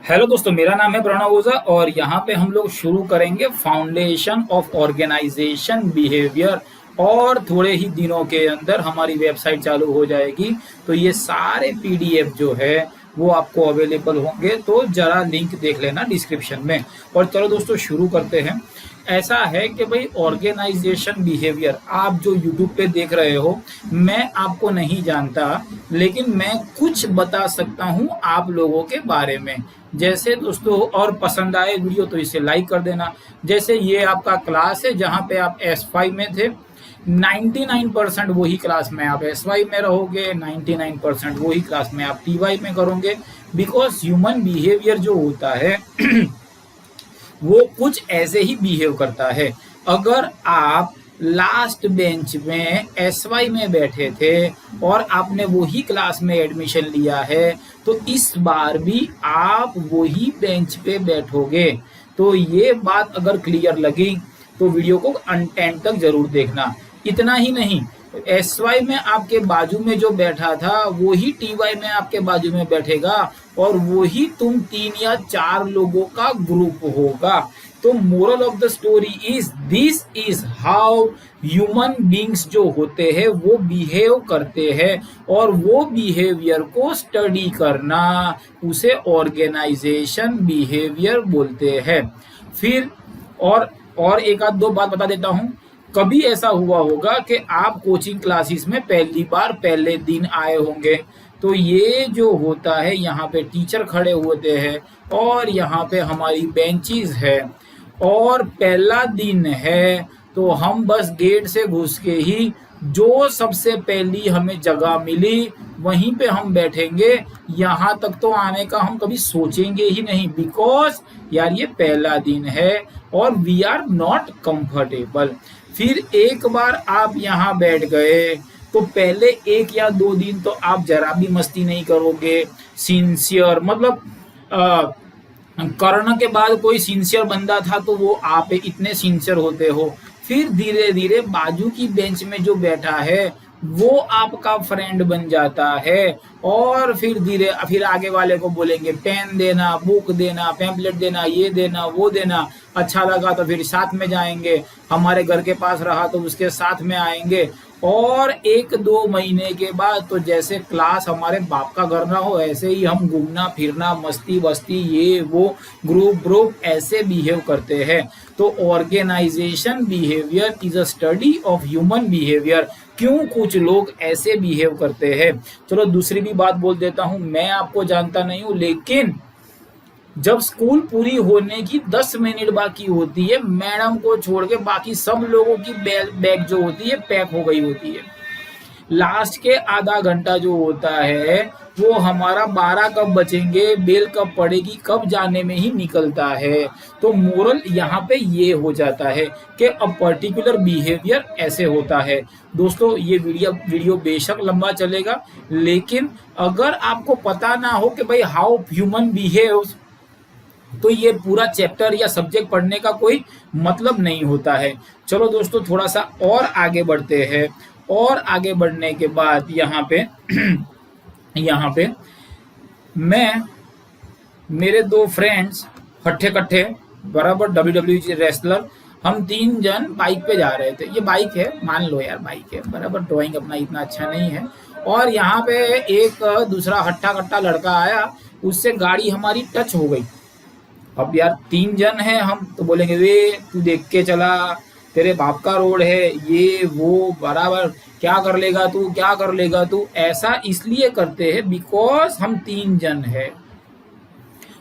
Hello दोस्तों, मेरा नाम है प्रणव ओझा और यहाँ पे हम लोग शुरू करेंगे फाउंडेशन ऑफ ऑर्गेनाइजेशन बिहेवियर। और थोड़े ही दिनों के अंदर हमारी वेबसाइट चालू हो जाएगी, तो ये सारे पीडीएफ जो है वो आपको अवेलेबल होंगे। तो जरा लिंक देख लेना डिस्क्रिप्शन में। और चलो दोस्तों शुरू करते हैं। ऐसा है कि भाई ऑर्गेनाइजेशन बिहेवियर आप जो यूट्यूब पे देख रहे हो, मैं आपको नहीं जानता, लेकिन मैं कुछ बता सकता हूँ आप लोगों के बारे में। जैसे दोस्तों, और पसंद आए वीडियो तो इसे लाइक कर देना। जैसे ये आपका क्लास है जहाँ पे आप S5 में थे, 99% वही क्लास में आप SY में रहोगे, 99% वही क्लास में आप TY में करोगे। बिकॉज ह्यूमन बिहेवियर जो होता है वो कुछ ऐसे ही बिहेव करता है। अगर आप लास्ट बेंच में SY में बैठे थे और आपने वही क्लास में एडमिशन लिया है, तो इस बार भी आप वही बेंच पे बैठोगे। तो ये बात अगर क्लियर लगी तो वीडियो को अंत तक जरूर देखना। इतना ही नहीं, SY में आपके बाजू में जो बैठा था वही TY में आपके बाजू में बैठेगा और वही तुम 3 या 4 लोगों का ग्रुप होगा। तो moral of the story is this is how human beings जो होते हैं वो बिहेव करते हैं, और वो बिहेवियर को स्टडी करना उसे ऑर्गेनाइजेशन बिहेवियर बोलते हैं। फिर और एक आध दो बात बता देता हूं। कभी ऐसा हुआ होगा कि आप कोचिंग क्लासेस में पहली बार पहले दिन आए होंगे, तो ये जो होता है यहाँ पे टीचर खड़े होते हैं और यहाँ पे हमारी बेंचेस है और पहला दिन है, तो हम बस गेट से घुस के ही जो सबसे पहली हमें जगह मिली वहीं पे हम बैठेंगे। यहाँ तक तो आने का हम कभी सोचेंगे ही नहीं, बिकॉज यार ये पहला दिन है और वी आर नॉट कंफर्टेबल। फिर एक बार आप यहाँ बैठ गए तो पहले 1 या 2 दिन तो आप जरा भी मस्ती नहीं करोगे। सिंसियर मतलब कर्ण के बाद कोई सिंसियर बंदा था तो वो आप इतने सिंसियर होते हो। फिर धीरे धीरे बाजू की बेंच में जो बैठा है वो आपका फ्रेंड बन जाता है, और फिर आगे वाले को बोलेंगे पेन देना, बुक देना, पैम्पलेट देना, ये देना, वो देना। अच्छा लगा तो फिर साथ में जाएंगे, हमारे घर के पास रहा तो उसके साथ में आएंगे। और 1-2 महीने के बाद तो जैसे क्लास हमारे बाप का घर ना हो, ऐसे ही हम घूमना फिरना, मस्ती बस्ती, ये वो, ग्रुप ऐसे बिहेव करते हैं। तो organisation behaviour is a study of human behaviour. क्यों कुछ लोग ऐसे बिहेव करते हैं। चलो दूसरी भी बात बोल देता हूं। मैं आपको जानता नहीं हूं, लेकिन जब स्कूल पूरी होने की 10 मिनट बाकी होती है, मैडम को छोड़ के बाकी सब लोगों की बैग जो होती है पैक हो गई होती है। लास्ट के आधा घंटा जो होता है वो हमारा 12 कब बचेंगे, बेल कब पड़ेगी, कब जाने में ही निकलता है। तो मोरल यहाँ पे ये हो जाता है कि अ पर्टिकुलर बिहेवियर ऐसे होता है। दोस्तों ये वीडियो बेशक लंबा चलेगा, लेकिन अगर आपको पता ना हो कि भाई हाउ ह्यूमन बिहेव्स, तो ये पूरा चैप्टर या सब्जेक्ट पढ़ने का कोई मतलब नहीं होता है। चलो दोस्तों थोड़ा सा और आगे बढ़ते हैं। और आगे बढ़ने के बाद यहाँ पे मैं, मेरे 2 फ्रेंड्स हट्ठे कट्ठे बराबर WWE रेसलर, हम 3 जन बाइक पे जा रहे थे। ये बाइक है, मान लो यार बाइक है बराबर, ड्राइंग अपना इतना अच्छा नहीं है। और यहाँ पे एक दूसरा हट्टा कट्टा लड़का आया, उससे गाड़ी हमारी टच हो गई। अब यार 3 जन हैं हम, तो बोलेंगे वे तू देख के चला, तेरे बाप का रोड है, ये वो बराबर, क्या कर लेगा तू। ऐसा इसलिए करते हैं बिकॉज हम 3 जन है।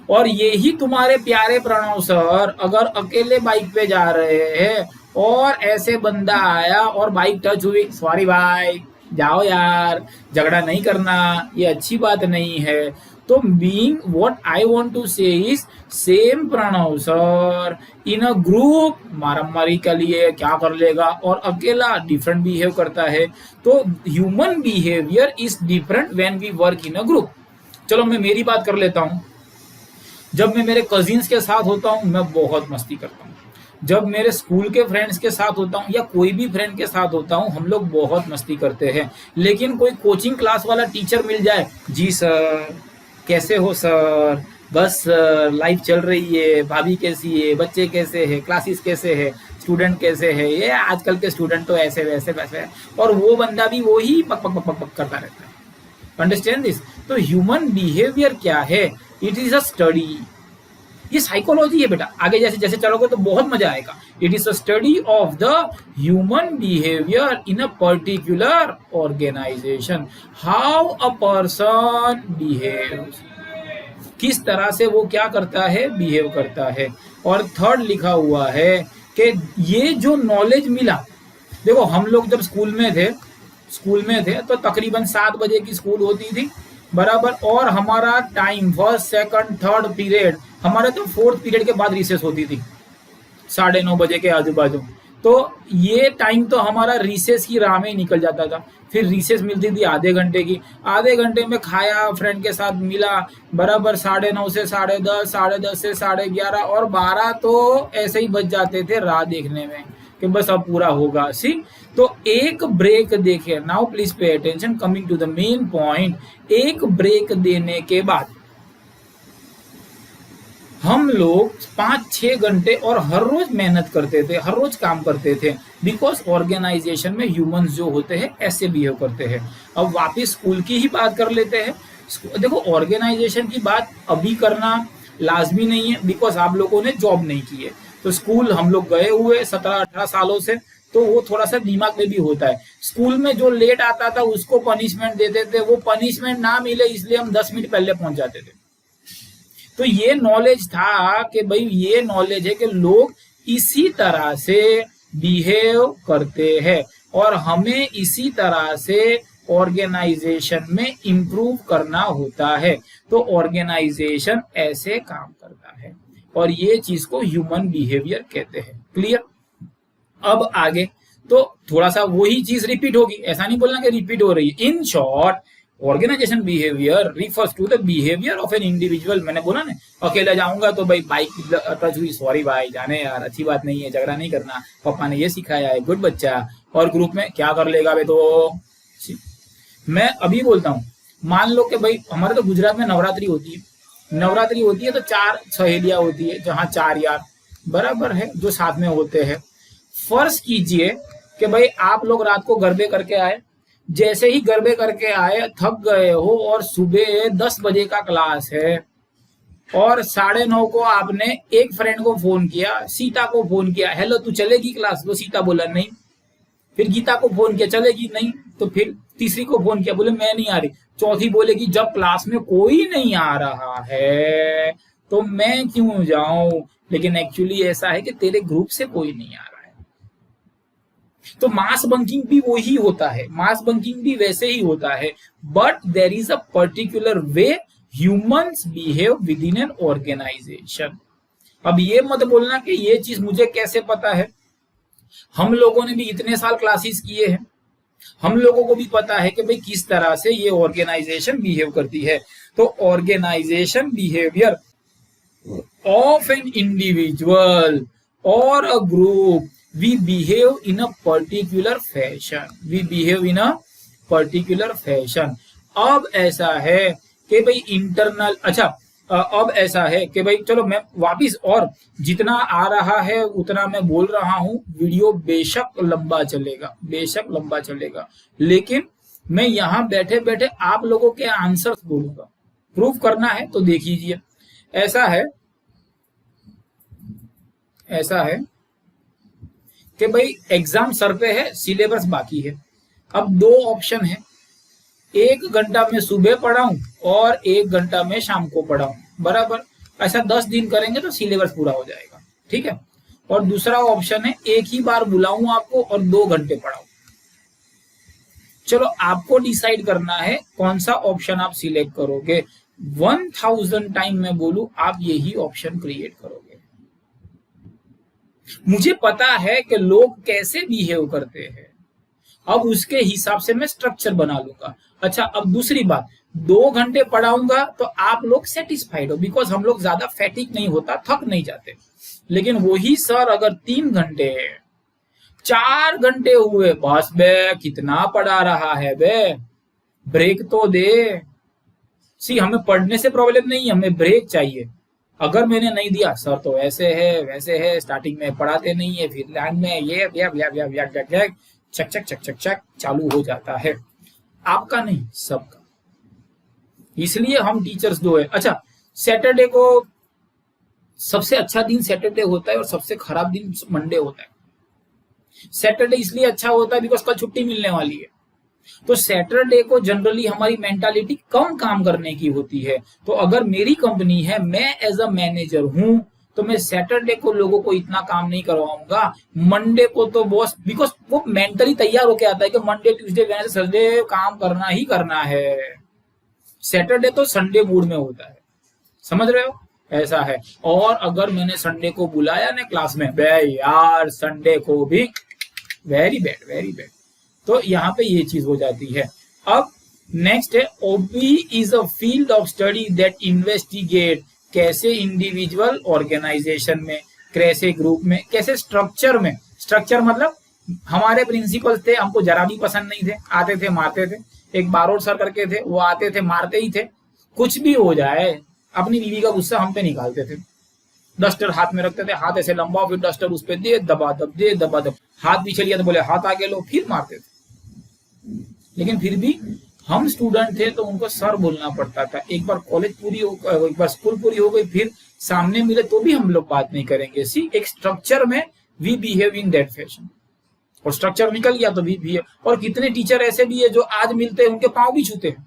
और यही तुम्हारे प्यारे प्रणव सर अगर अकेले बाइक पे जा रहे हैं और ऐसे बंदा आया और बाइक टच हुई, सॉरी भाई जाओ यार, झगड़ा नहीं करना, ये अच्छी बात नहीं है। तो being what I want to say is same Pranav sir in a group मारामारी के लिए क्या कर लेगा, और अकेला डिफरेंट बिहेव करता है। तो human behaviour is different when we work in a group. चलो मैं मेरी बात कर लेता हूं। जब मैं मेरे कजिन्स के साथ होता हूं मैं बहुत मस्ती करता हूं। जब मेरे स्कूल के फ्रेंड्स के साथ होता हूं या कोई भी फ्रेंड के साथ होता हूं, हम लोग बहुत मस्ती करते हैं। लेकिन कोई कोचिंग क्लास वाला टीचर मिल जाए, जी सर कैसे हो सर, बस लाइफ चल रही है, भाभी कैसी है, बच्चे कैसे है, क्लासेस कैसे है, स्टूडेंट कैसे है, ये आजकल के स्टूडेंट तो ऐसे वैसे वैसे है, और वो बंदा भी वो ही पक पक पक पक पक करता रहता है। Understand this. तो ह्यूमन बिहेवियर क्या है? It is a study. ये साइकोलॉजी है बेटा, आगे जैसे जैसे चलोगे तो बहुत मजा आएगा। It is a study of the human behaviour in a particular organisation. How a person behaves, किस तरह से वो क्या करता है, बिहेव करता है। और थर्ड लिखा हुआ है कि ये जो नॉलेज मिला, देखो हम लोग जब स्कूल में थे तो तकरीबन 7 बजे की स्कूल होती थी, बराबर। और हमारा time first second third period, हमारे तो फोर्थ पीरियड के बाद रिसेस होती थी 9:30 बजे के आजू बाजू। तो ये टाइम तो हमारा रिसेस की राह में ही निकल जाता था। फिर रिसेस मिलती थी आधे घंटे की, आधे घंटे में खाया, फ्रेंड के साथ मिला, बराबर 9:30 से 10:30, 10:30 से 11:30, और 12 तो ऐसे ही बच जाते थे राह देखने में कि बस अब पूरा होगा। सी, तो एक ब्रेक देखे, now please pay attention, coming to the main point. एक ब्रेक देने के बाद हम लोग 5-6 घंटे और हर रोज मेहनत करते थे, हर रोज काम करते थे, बिकॉज ऑर्गेनाइजेशन में ह्यूमंस जो होते हैं ऐसे बिहेव करते हैं। अब वापिस स्कूल की ही बात कर लेते हैं। देखो ऑर्गेनाइजेशन की बात अभी करना लाजमी नहीं है, बिकॉज आप लोगों ने जॉब नहीं की है। तो स्कूल हम लोग गए हुए 17-18 सालों से, तो वो थोड़ा सा दिमाग में भी होता है। स्कूल में जो लेट आता था उसको पनिशमेंट देते थे, वो पनिशमेंट ना मिले इसलिए हम 10 मिनट पहले पहुंच जाते थे। तो ये नॉलेज था कि भाई ये नॉलेज है कि लोग इसी तरह से बिहेव करते हैं और हमें इसी तरह से ऑर्गेनाइजेशन में इंप्रूव करना होता है। तो ऑर्गेनाइजेशन ऐसे काम करता है और ये चीज को ह्यूमन बिहेवियर कहते हैं। क्लियर? अब आगे तो थोड़ा सा वही चीज रिपीट होगी, ऐसा नहीं बोलना कि रिपीट हो रही है। In short, organisation behaviour refers to the behaviour of an individual. मैंने बोला ना, अकेला जाऊंगा तो भाई बाइक टच हुई, सॉरी भाई, जाने यार, अच्छी बात नहीं है, झगड़ा नहीं करना, पापा ने ये सिखाया है, गुड बच्चा। और ग्रुप में क्या कर लेगा बे, तो मैं अभी बोलता हूँ, मान लो कि भाई हमारे तो गुजरात में नवरात्रि होती है, नवरात्रि होती है तो 4 सहेलियां होती है, जहाँ 4 यार बराबर है जो साथ में होते हैं। फर्ज कीजिए कि भाई आप लोग रात को गरबे करके आए, जैसे ही गरबे करके आए थक गए हो और सुबह 10 बजे का क्लास है, और 9:30 को आपने एक फ्रेंड को फोन किया, सीता को फोन किया, हेलो तू चलेगी क्लास? तो सीता बोला नहीं। फिर गीता को फोन किया, चलेगी? नहीं। तो फिर तीसरी को फोन किया, बोले मैं नहीं आ रही। चौथी बोलेगी जब क्लास में कोई नहीं आ रहा है तो मैं क्यों जाऊं, लेकिन एक्चुअली ऐसा है कि तेरे ग्रुप से कोई नहीं आ रहा है। तो मास बंकिंग भी वही होता है, मास बंकिंग भी वैसे ही होता है, but there is a particular way humans behave within an organisation. अब ये मत बोलना कि ये चीज मुझे कैसे पता है, हम लोगों ने भी इतने साल क्लासेस किए हैं, हम लोगों को भी पता है कि भाई किस तरह से ये ऑर्गेनाइजेशन बिहेव करती है। तो organisation behaviour of an individual और a group, we behave in a particular fashion, we behave in a particular fashion। अब ऐसा है कि भाई इंटरनल, अच्छा अब ऐसा है कि भाई चलो मैं वापिस, और जितना आ रहा है उतना मैं बोल रहा हूं, वीडियो बेशक लंबा चलेगा, बेशक लंबा चलेगा, लेकिन मैं यहां बैठे बैठे आप लोगों के आंसर्स बोलूंगा। प्रूफ करना है तो देखिए, ऐसा है, ऐसा है कि भाई एग्जाम सर पे है, सिलेबस बाकी है। अब 2 ऑप्शन है, 1 घंटा मैं सुबह पढ़ाऊं और 1 घंटा मैं शाम को पढ़ाऊं, बराबर। ऐसा 10 दिन करेंगे तो सिलेबस पूरा हो जाएगा, ठीक है। और दूसरा ऑप्शन है, एक ही बार बुलाऊं आपको और 2 घंटे पढ़ाऊं। चलो आपको डिसाइड करना है कौन सा ऑप्शन आप सिलेक्ट करोगे। 1000 टाइम मैं बोलूं, आप यही ऑप्शन क्रिएट करोगे। मुझे पता है कि लोग कैसे बिहेव करते हैं, अब उसके हिसाब से मैं स्ट्रक्चर बना लूंगा। अच्छा, अब दूसरी बात, 2 घंटे पढ़ाऊंगा तो आप लोग सेटिस्फाइड हो, बिकॉज हम लोग ज्यादा फैटिक नहीं होता, थक नहीं जाते। लेकिन वही सर अगर 3 घंटे 4 घंटे हुए, बस बे कितना पढ़ा रहा है बे, ब्रेक तो दे। सी हमें पढ़ने से प्रॉब्लम नहीं, हमें ब्रेक चाहिए। अगर मैंने नहीं दिया सर तो ऐसे है वैसे है, स्टार्टिंग में पढ़ाते नहीं है, फिर लैंड में ये चक चक चक चक चक चालू हो जाता है। आपका नहीं, सबका। इसलिए हम टीचर्स दो है। अच्छा, सैटरडे को सबसे अच्छा दिन सैटरडे होता है और सबसे खराब दिन मंडे होता है। सैटरडे इसलिए अच्छा होता है बिकॉज कल छुट्टी मिलने वाली है। तो सैटरडे को जनरली हमारी मेंटालिटी कम काम करने की होती है। तो अगर मेरी कंपनी है, मैं एज अ मैनेजर हूं, तो मैं सैटरडे को लोगों को इतना काम नहीं करवाऊंगा। मंडे को तो बॉस, बिकॉज वो मेंटली तैयार होके आता है कि मंडे ट्यूसडे वेडनेसडे थर्सडे काम करना ही करना है। सैटरडे तो संडे मूड में होता है, समझ रहे हो, ऐसा है। और अगर मैंने संडे को बुलाया ना क्लास में, बे यार संडे को भी वेरी बैड वेरी बैड। तो यहाँ पे ये चीज हो जाती है। अब नेक्स्ट है, OB is a field of study that investigate कैसे इंडिविजुअल ऑर्गेनाइजेशन में, कैसे ग्रुप में, कैसे स्ट्रक्चर में। स्ट्रक्चर मतलब हमारे प्रिंसिपल थे, हमको जरा भी पसंद नहीं थे, आते थे मारते थे। एक बारोट सर करके थे, वो आते थे मारते ही थे। कुछ भी हो जाए, अपनी बीवी का गुस्सा हम पे निकालते थे। डस्टर हाथ में रखते थे, हाथ ऐसे लंबा, फिर डस्टर उस पे दे दबा दब, दे दबा दब। हाथ पीछे लिया तो बोले हाथ आगे लो, फिर मारते थे। लेकिन फिर भी हम स्टूडेंट थे तो उनको सर बोलना पड़ता था। एक बार कॉलेज पूरी हो, एक बार स्कूल पूरी हो गई, फिर सामने मिले तो भी हम लोग बात नहीं करेंगे। सी, एक स्ट्रक्चर में we behave in that fashion, और स्ट्रक्चर निकल गया तो वी बिहेव। और कितने टीचर ऐसे भी है जो आज मिलते हैं उनके पांव भी छूते हैं,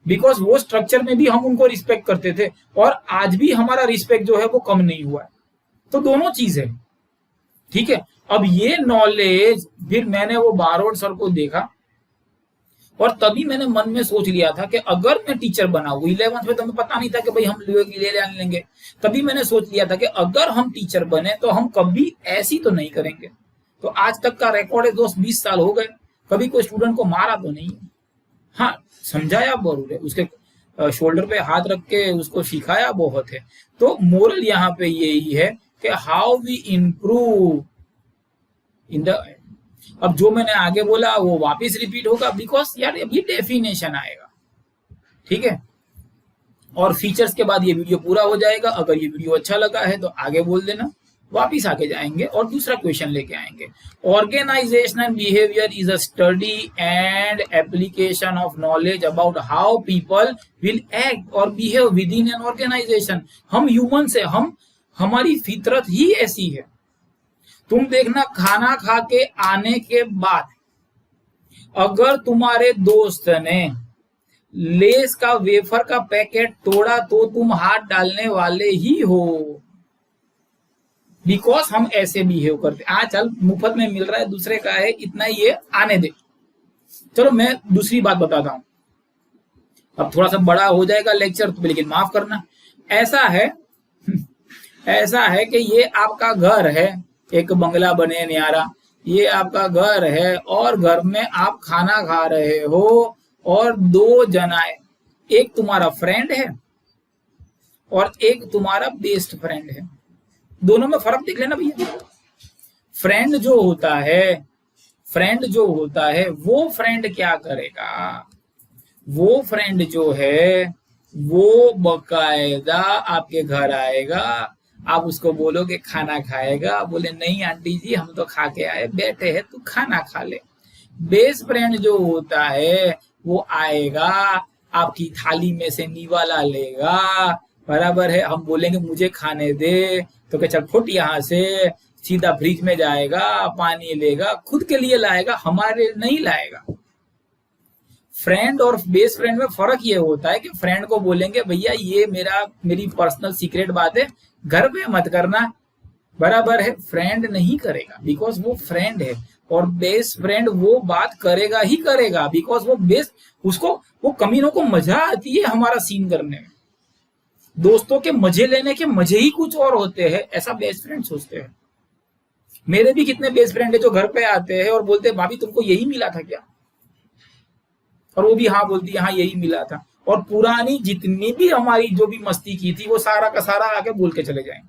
बिकॉज वो स्ट्रक्चर में भी हम उनको रिस्पेक्ट करते थे, और आज भी हमारा रिस्पेक्ट जो है वो कम नहीं हुआ है। तो दोनों चीज है, ठीक है। अब ये नॉलेज, फिर मैंने वो बारोट सर को देखा और तभी मैंने मन में सोच लिया था कि अगर मैं टीचर बना, 11th में तो हमें पता नहीं था कि भाई हम ले लेंगे। तभी मैंने सोच लिया था कि अगर हम टीचर बने तो हम कभी ऐसी तो नहीं करेंगे। तो आज तक का रिकॉर्ड है दोस्त, 20 साल हो गए, कभी कोई स्टूडेंट को मारा तो नहीं है। हाँ, समझाया बहुत है, उसके शोल्डर पे हाथ रख के उसको सिखाया बहुत है। तो मोरल यहाँ पे यही है कि how we improve in the. अब जो मैंने आगे बोला वो वापस रिपीट होगा, बिकॉज यार अभी डेफिनेशन आएगा, ठीक है। और फीचर्स के बाद ये वीडियो पूरा हो जाएगा। अगर ये वीडियो अच्छा लगा है तो आगे बोल देना, वापिस आगे जाएंगे और दूसरा क्वेश्चन लेके आएंगे। Organizational behaviour is a study and application of knowledge about how people will act और behave within an organization. हम ह्यूमन से, हमारी फितरत ही ऐसी है। तुम देखना, खाना खा के आने के बाद अगर तुम्हारे दोस्त ने लेस का वेफर का पैकेट तोड़ा तो तुम हाथ डालने वाले ही हो, बिकॉज हम ऐसे बिहेव करते। चल मुफ्त में मिल रहा है, दूसरे का है, इतना ही है, आने दे। चलो मैं दूसरी बात बताता हूं, अब थोड़ा सा बड़ा हो जाएगा लेक्चर तो, लेकिन माफ करना। ऐसा है कि ये आपका घर है, एक बंगला बने न्यारा, ये आपका घर है और घर में आप खाना खा रहे हो और दो जनाए, एक तुम्हारा फ्रेंड है और एक तुम्हारा बेस्ट फ्रेंड है। दोनों में फर्क देख लेना भैया। फ्रेंड जो होता है वो फ्रेंड क्या करेगा, वो फ्रेंड जो है वो बकायदा आपके घर आएगा, आप उसको बोलोगे खाना खाएगा, बोले नहीं आंटी जी हम तो खा के आए, बैठे हैं तू खाना खा ले। बेस्ट फ्रेंड जो होता है वो आएगा, आपकी थाली में से निवाला लेगा, बराबर है। हम बोलेंगे मुझे खाने दे तो क्या, चल फुट यहाँ से, सीधा फ्रिज में जाएगा, पानी लेगा, खुद के लिए लाएगा, हमारे नहीं लाएगा। फ्रेंड और बेस्ट फ्रेंड में फर्क ये होता है कि फ्रेंड को बोलेंगे भैया ये मेरी पर्सनल सीक्रेट बात है, घर पे मत करना, बराबर है। फ्रेंड नहीं करेगा बिकॉज वो फ्रेंड है, और बेस्ट फ्रेंड वो बात करेगा ही करेगा बिकॉज वो बेस्ट, उसको वो कमीनों को मजा आती है हमारा सीन करने में। दोस्तों के मजे लेने के मजे ही कुछ और होते हैं, ऐसा बेस्ट फ्रेंड सोचते हैं। मेरे भी कितने बेस्ट फ्रेंड है जो घर पे आते हैं और बोलते हैं भाभी तुमको यही मिला था क्या, और वो भी हाँ बोलती है हाँ यही मिला था, और पुरानी जितनी भी हमारी जो भी मस्ती की थी वो सारा का सारा आके बोल के चले जाएंगे।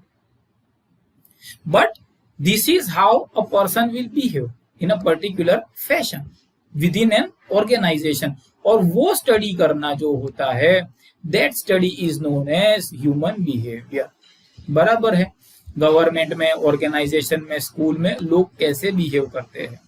But this is how a person will behave in a particular fashion. Within an organisation, और वो स्टडी करना जो होता है, that study is known as human behaviour. बराबर है। गवर्नमेंट में, ऑर्गेनाइजेशन में, स्कूल में लोग कैसे बिहेव करते हैं।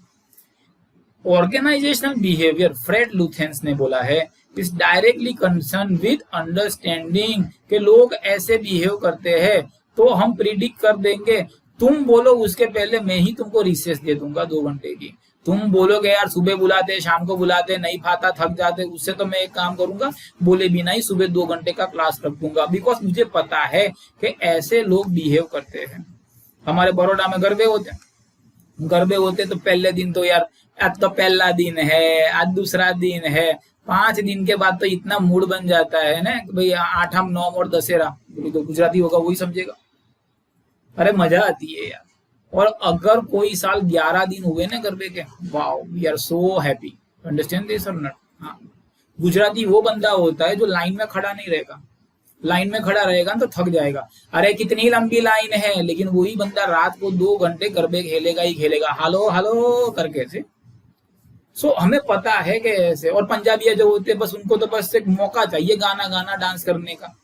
ऑर्गेनाइजेशनल बिहेवियर, फ्रेड लुथेंस ने बोला है, is directly concern with understanding, कि लोग ऐसे बिहेव करते हैं तो हम प्रिडिक्ट कर देंगे। तुम बोलो उसके पहले मैं ही तुमको रिसेस दे दूंगा 2 घंटे की। तुम बोलोगे यार सुबह बुलाते, शाम को बुलाते, नहीं पाता, थक जाते, उससे तो मैं एक काम करूंगा, बोले बिना ही सुबह 2 घंटे का क्लास रख दूंगा, बिकॉज मुझे पता है कि ऐसे लोग बिहेव करते हैं। हमारे बड़ौदा में गरबे होते हैं, गरबे होते तो पहले दिन तो यार आज तो पहला दिन है, आज दूसरा दिन है, 5 दिन के बाद तो इतना मूड बन जाता है ना कि भाई 8, 9 और दशहरा, तो गुजराती होगा वही समझेगा। अरे मजा आती है यार। और अगर कोई साल 11 दिन हुए ना गरबे के, wow we are so happy. Understand this और नॉट? हाँ, गुजराती वो बंदा होता है जो लाइन में खड़ा नहीं रहेगा। लाइन में खड़ा रहेगा तो थक जाएगा, अरे कितनी लंबी लाइन है, लेकिन वही बंदा रात को 2 घंटे गरबे खेलेगा ही खेलेगा, हालो हालो करके से। सो हमें पता है कि ऐसे। और पंजाबी जो होते हैं बस उनको तो बस एक मौका चाहिए गाना गाना डांस करने का।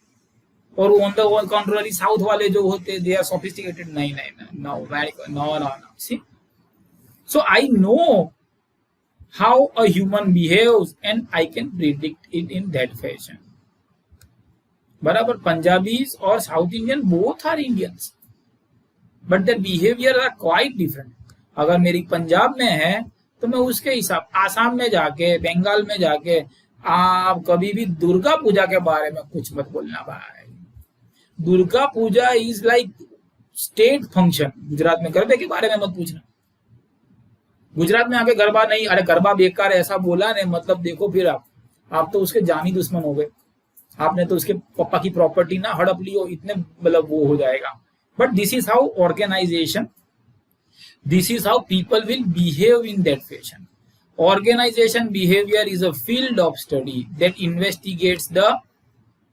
और ऑन द कॉन्ट्ररी साउथ वाले जो होते दे आर सोफिस्टिकेटेड, नहीं नहीं no no no see. So I know how a human behaves and I can predict it in that fashion. बराबर। पंजाबीज और south Indian both are Indians, but their behaviour are quite different. अगर मेरी पंजाब में है तो मैं उसके हिसाब, आसाम में जाके, बंगाल में जाके आप कभी भी दुर्गा पूजा के बारे में कुछ मत बोलना भाई। Durga Puja is like state function. Gujarat में गरबे के बारे में मत पूछना। गुजरात में आके गरबा नहीं, अरे गरबा बेकार ऐसा बोला नहीं, मतलब देखो फिर आप तो उसके जानी दुश्मन हो गए। आपने तो उसके पापा की प्रॉपर्टी ना हड़प ली हो, इतने मतलब वो हो जाएगा। But this is how organisation, this is how people will behave in that fashion. Organization behavior is a field of study that investigates the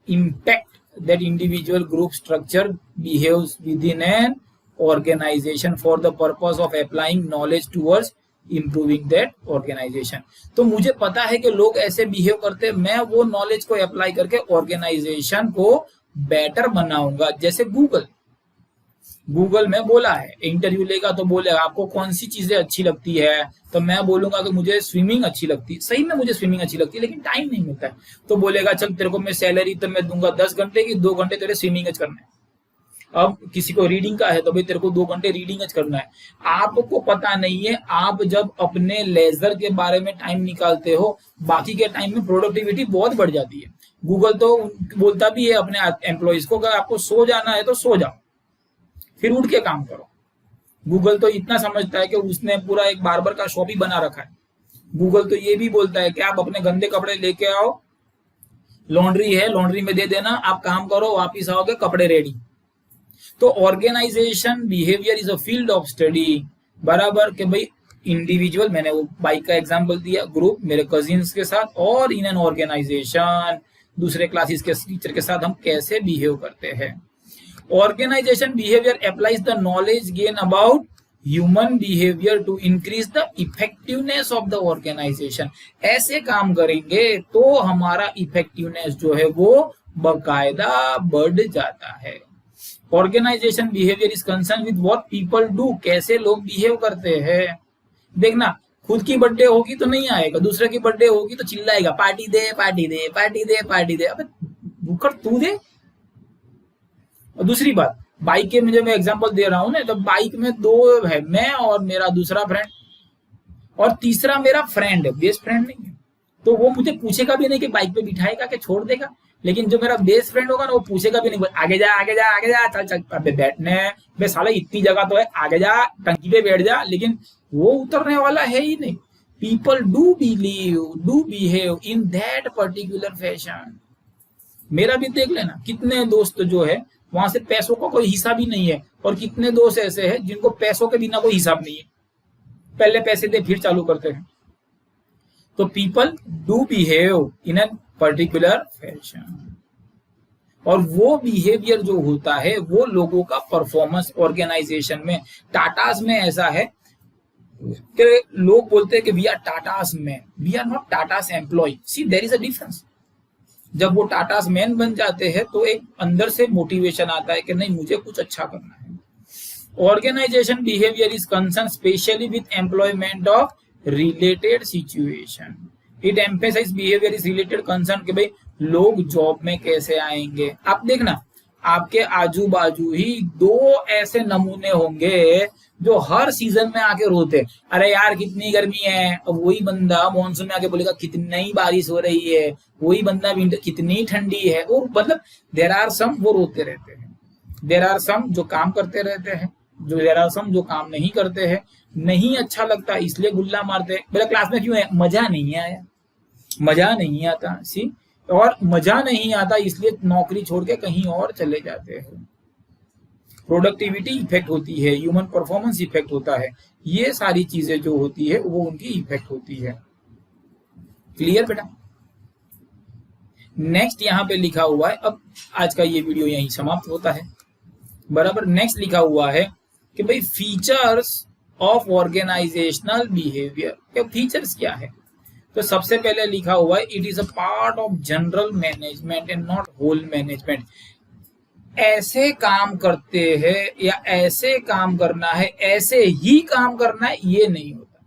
impact that individual group structure behaves within an organization for the purpose of applying knowledge towards improving that organization. तो मुझे पता है कि लोग ऐसे behave करते हैं, मैं वो नॉलेज को अप्लाई करके ऑर्गेनाइजेशन को बेटर बनाऊंगा। जैसे गूगल में बोला है, इंटरव्यू लेगा तो बोलेगा आपको कौन सी चीजें अच्छी लगती है, तो मैं बोलूंगा कि मुझे स्विमिंग अच्छी लगती है। सही में मुझे स्विमिंग अच्छी लगती है, लेकिन टाइम नहीं मिलता है। तो बोलेगा चल तेरे को मैं सैलरी तो मैं दूंगा 10 घंटे की, 2 घंटे तेरे स्विमिंग करना है। अब किसी को रीडिंग का है तो भाई तेरे को 2 घंटे रीडिंग करना है। आपको पता नहीं है, आप जब अपने लेजर के बारे में टाइम निकालते हो, बाकी के टाइम में प्रोडक्टिविटी बहुत बढ़ जाती है। गूगल तो बोलता भी है अपने एम्प्लॉइज को, अगर आपको सो जाना है तो सो जाओ, फिर उठ के काम करो। गूगल तो इतना समझता है कि उसने पूरा एक बार्बर का शॉप ही बना रखा है। गूगल तो ये भी बोलता है कि आप अपने गंदे कपड़े लेके आओ, लॉन्ड्री है, लॉन्ड्री में दे देना, आप काम करो, वापिस आओगे कपड़े रेडी। तो organisation behaviour is a field of study. बराबर कि भाई इंडिविजुअल, मैंने वो बाइक का एग्जांपल दिया, ग्रुप मेरे कजिन्स के साथ, और इन एन ऑर्गेनाइजेशन दूसरे क्लासेस के टीचर के साथ हम कैसे बिहेव करते हैं। Organization behavior applies the knowledge gained about human behavior to increase the effectiveness of the organization. ऐसे काम करेंगे तो हमारा इफेक्टिवनेस जो है वो बकायदा बढ़ जाता है। Organization behavior is concerned with what people do, कैसे लोग बिहेव करते हैं। देखना, खुद की बर्थडे होगी तो नहीं आएगा, दूसरे की बर्थडे होगी तो चिल्लाएगा पार्टी दे पार्टी दे पार्टी दे पार्टी दे। अबे भूखड़ तू दे। और दूसरी बात, बाइक के मुझे मैं एग्जांपल दे रहा हूं ना, तो बाइक में 2 है, मैं और मेरा दूसरा फ्रेंड, और तीसरा मेरा फ्रेंड है, बेस्ट फ्रेंड नहीं है। तो वो मुझे पूछेगा भी नहीं कि बाइक पे बिठाएगा कि छोड़ देगा, लेकिन जो मेरा बेस्ट फ्रेंड होगा ना वो पूछेगा भी नहीं, आगे जा आगे जा आगे जा, चल चल अबे बैठने बे साला इतनी जगह तो है, आगे जा टंकी पे बैठ जा, लेकिन वो उतरने वाला है ही नहीं। People do behave in that particular fashion. मेरा भी देख लेना, कितने दोस्त जो है वहां से पैसों का कोई हिसाब ही नहीं है, और कितने दोस्त ऐसे हैं जिनको पैसों के बिना कोई हिसाब नहीं है, पहले पैसे दे फिर चालू करते हैं। तो people do behave in a particular fashion, और वो बिहेवियर जो होता है वो लोगों का परफॉर्मेंस ऑर्गेनाइजेशन में, टाटास में ऐसा है, कि लोग बोलते हैं कि we are Tatas man, we are not Tatas employ. See there is a difference. जब वो टाटास मैन बन जाते हैं तो एक अंदर से मोटिवेशन आता है कि नहीं मुझे कुछ अच्छा करना है। Organisation behaviour is concern specially with employment of related situation. It emphasize behaviour is related concern कि भाई लोग जॉब में कैसे आएंगे। आप देखना आपके आजू बाजू ही दो ऐसे नमूने होंगे जो हर सीजन में आके रोते, अरे यार कितनी गर्मी है, अब वही बंदा मॉनसून में आके बोलेगा कितनी बारिश हो रही है, वही बंदा विंटर कितनी ठंडी है। और मतलब देयर आर सम वो रोते रहते हैं, देयर आर सम जो काम करते रहते हैं, जो देयर आर सम जो काम नहीं करते हैं। नहीं अच्छा लगता इसलिए गुल्ला मारते हैं, मेरा क्लास में क्यों है, मजा नहीं आया, मजा नहीं आता। सी, और मजा नहीं आता इसलिए नौकरी छोड़ के कहीं और चले जाते हैं। प्रोडक्टिविटी इफेक्ट होती है, ह्यूमन परफॉर्मेंस इफेक्ट होता है, ये सारी चीजें जो होती है वो उनकी इफेक्ट होती है। क्लियर बेटा? नेक्स्ट यहाँ पे लिखा हुआ है, अब आज का ये वीडियो यहीं समाप्त होता है बराबर। नेक्स्ट लिखा हुआ है कि भाई features of organisational behaviour. Features क्या है? तो सबसे पहले लिखा हुआ है it is a part of general management and not whole management. ऐसे काम करते हैं या ऐसे काम करना है, ऐसे ही काम करना है, ये नहीं होता।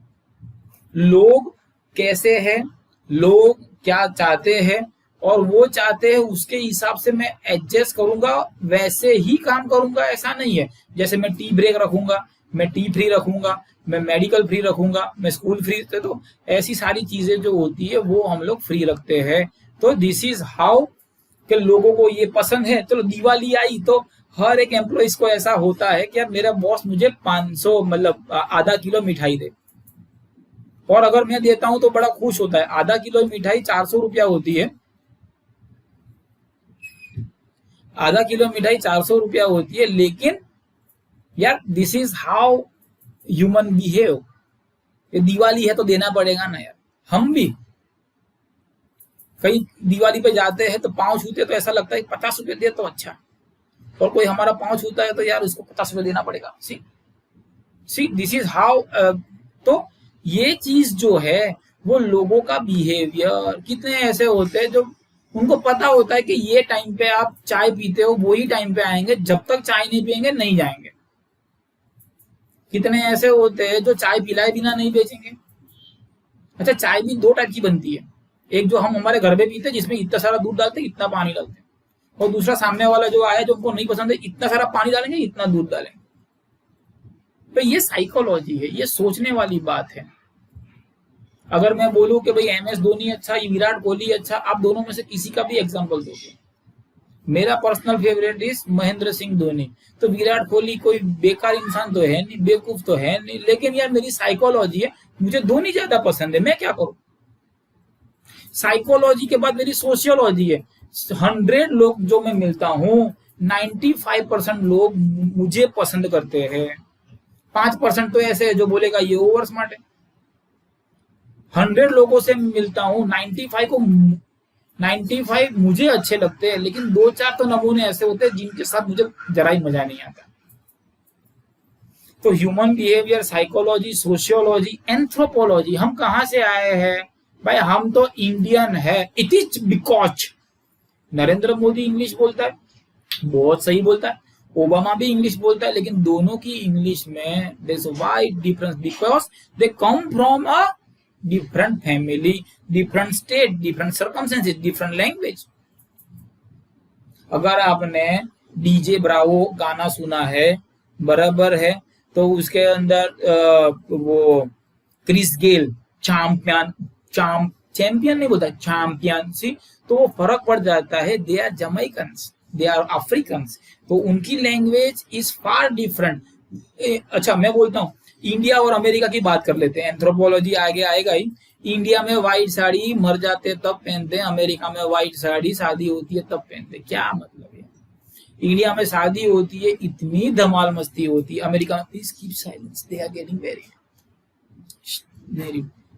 लोग कैसे हैं, लोग क्या चाहते हैं और वो चाहते हैं उसके हिसाब से मैं एडजस्ट करूंगा, वैसे ही काम करूंगा, ऐसा नहीं है। जैसे मैं टी ब्रेक रखूंगा, मैं टी फ्री रखूंगा, मैं मेडिकल फ्री रखूंगा, मैं स्कूल फ्री, तो ऐसी सारी चीजें जो होती है वो हम लोग फ्री रखते हैं। तो दिस इज हाउ कि लोगों को ये पसंद है। चलो दिवाली आई तो हर एक एम्प्लॉइज को ऐसा होता है कि यार मेरा बॉस मुझे 500 मतलब आधा किलो मिठाई दे, और अगर मैं देता हूं तो बड़ा खुश होता है। आधा किलो मिठाई 400 रुपया होती है, आधा किलो मिठाई 400 रुपया होती है, लेकिन यार this is how human behave. ये दिवाली है तो देना पड़ेगा ना यार। हम भी कहीं दिवाली पे जाते हैं तो पांव छूते तो ऐसा लगता है 50 रुपये दे तो अच्छा, और कोई हमारा पांव छूता है तो यार उसको 50 रुपये देना पड़ेगा। See this is how. तो ये चीज जो है वो लोगों का बिहेवियर। कितने ऐसे होते हैं जो उनको पता होता है कि ये टाइम पे आप चाय पीते हो, वही टाइम पे आएंगे, जब तक चाय नहीं पियेंगे नहीं जाएंगे। कितने ऐसे होते हैं जो चाय पिलाए बिना नहीं बेचेंगे। अच्छा, चाय भी दो टाइप की बनती है, एक जो हम हमारे घर में पीते हैं जिसमें इतना सारा दूध डालते हैं, इतना पानी डालते हैं, और दूसरा सामने वाला जो आया जो उनको नहीं पसंद है, इतना सारा पानी डालेंगे, इतना दूध डालेंगे। तो ये साइकोलॉजी है, ये सोचने वाली बात है। अगर मैं बोलूं कि भाई MS धोनी अच्छा, विराट कोहली अच्छा, आप दोनों में से किसी का भी एग्जांपल दोगे। मेरा personal favourite is Mahendra Singh Dhoni. तो विराट कोहली कोई बेकार इंसान तो है नहीं, बेवकूफ तो है नहीं, लेकिन यार मेरी साइकोलॉजी है, मुझे धोनी ज्यादा पसंद है, मैं क्या करूं। साइकोलॉजी के बाद मेरी सोशियोलॉजी है। 100 लोग जो मैं मिलता हूं, 95% लोग मुझे पसंद करते हैं, 5% तो ऐसे है जो बोलेगा ये ओवर स्मार्ट है। 100 लोगों से मिलता हूं, 95 मुझे अच्छे लगते हैं, लेकिन 2-4 तो नमूने ऐसे होते हैं जिनके साथ मुझे जरा ही मजा नहीं आता। तो human behaviour, psychology, sociology, anthropology, हम कहां से आए हैं भाई, हम तो इंडियन है। It is because Narendra Modi English बोलता है, बहुत सही बोलता है, ओबामा भी इंग्लिश बोलता है, लेकिन दोनों की इंग्लिश में there is a wide difference because they come from a different family, different state, different circumstances, different language. अगर आपने डीजे ब्रावो गाना सुना है बराबर है, तो उसके अंदर वो क्रिस गेल चैंपियन नहीं बोलता, चैंपियन सी, तो वो फर्क पड़ जाता है। They are Jamaicans, they are Africans, तो उनकी लैंग्वेज इज फार डिफरेंट। अच्छा, मैं बोलता हूँ इंडिया और अमेरिका की बात कर लेते हैं, एंथ्रोपोलॉजी आगे आएगा ही। इंडिया में व्हाइट साड़ी मर जाते तब पहनते हैं, अमेरिका में व्हाइट साड़ी शादी होती है तब पहनते। क्या मतलब है? इंडिया में शादी होती है, इतनी धमाल मस्ती होती है, अमेरिका में please keep silence, they are getting very.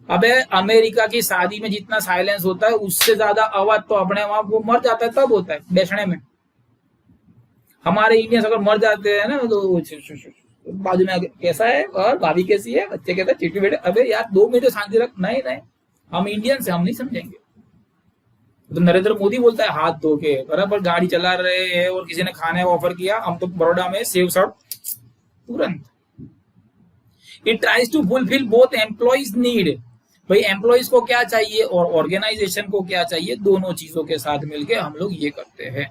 अबे अमेरिका की शादी में जितना साइलेंस होता है उससे ज्यादा आवाज तो अपने वहां वो मर जाता है तब होता है, बेचने में। हमारे इंडियंस अगर मर जाते हैं ना तो बाजू में कैसा है और भाभी कैसी है, बच्चे कैसा, चिट्ठी बेटे, अबे यार 2 मिनट शांति रख। नहीं नहीं, हम इंडियन से हम नहीं समझेंगे। तो नरेंद्र मोदी बोलता है हाथ धो के, बराबर गाड़ी चला रहे हैं और किसी ने खाने का ऑफर किया, हम तो बड़ौदा में सेव सर्व तुरंत। It tries to fulfil both employees need, भाई एम्प्लॉइज को क्या चाहिए और ऑर्गेनाइजेशन को क्या चाहिए, दोनों चीजों के साथ मिलके हम लोग ये करते हैं।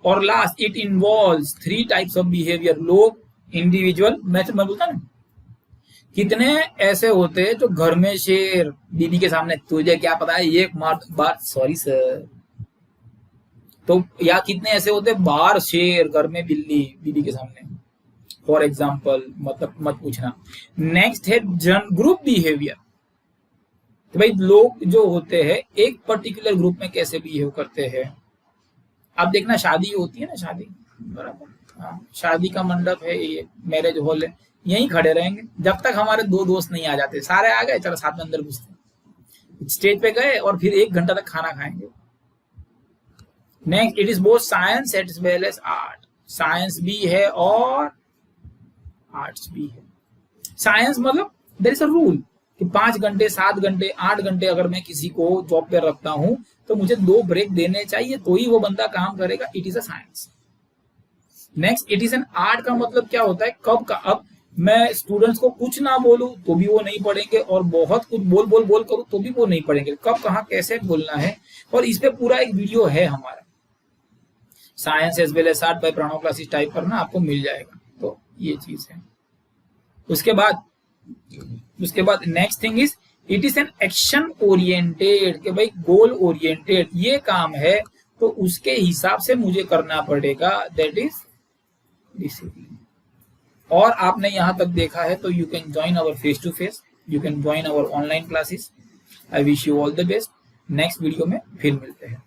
और last, it involves 3 types of behaviour, लोग, इंडिविजुअल। मैं बोलता ना, कितने ऐसे होते हैं जो घर में शेर, बीबी के सामने तुझे क्या पता है, ये बात सॉरी सर, तो या कितने ऐसे होते हैं बाहर शेर, घर में बिल्ली, बीबी के सामने, फॉर एग्जाम्पल, मतलब मत पूछना। नेक्स्ट है ग्रुप बिहेवियर, तो भाई लोग जो होते हैं एक पर्टिकुलर ग्रुप में कैसे बिहेव करते हैं। आप देखना शादी होती है ना, शादी, बराबर, हाँ, शादी का मंडप है, ये मैरिज हॉल है, यहीं खड़े रहेंगे जब तक हमारे 2 दोस्त नहीं आ जाते। सारे आ गए, चलो साथ में अंदर घुसते, स्टेज पे गए और फिर 1 घंटा तक खाना खाएंगे। Next, it is both science as well as art, science भी है और आर्ट्स भी है। साइंस मतलब देयर इज अ रूल कि 5 घंटे, 7 घंटे, 8 घंटे अगर मैं किसी को जॉब पे रखता हूं तो मुझे 2 ब्रेक देने चाहिए, तो ही वो बंदा काम करेगा। It is a science. Next, it is an art का मतलब क्या होता है, कब का, अब मैं स्टूडेंट्स को कुछ ना बोलूं तो भी वो नहीं पढ़ेंगे और बहुत कुछ बोल करूं तो भी वो नहीं पढ़ेंगे। कब, कहां, कैसे बोलना है, और इस पे पूरा एक वीडियो है हमारा, science as well as art by Pranav classes type करना, आपको मिल जाएगा। तो ये चीज है। उसके बाद next thing is it is an action oriented, कि भाई गोल ओरिएंटेड ये काम है तो उसके हिसाब से मुझे करना पड़ेगा, दैट इज डिसिप्लिन। और आपने यहां तक देखा है तो you can join our face to face, you can join our online classes. I wish you all the best. Next video में फिर मिलते हैं।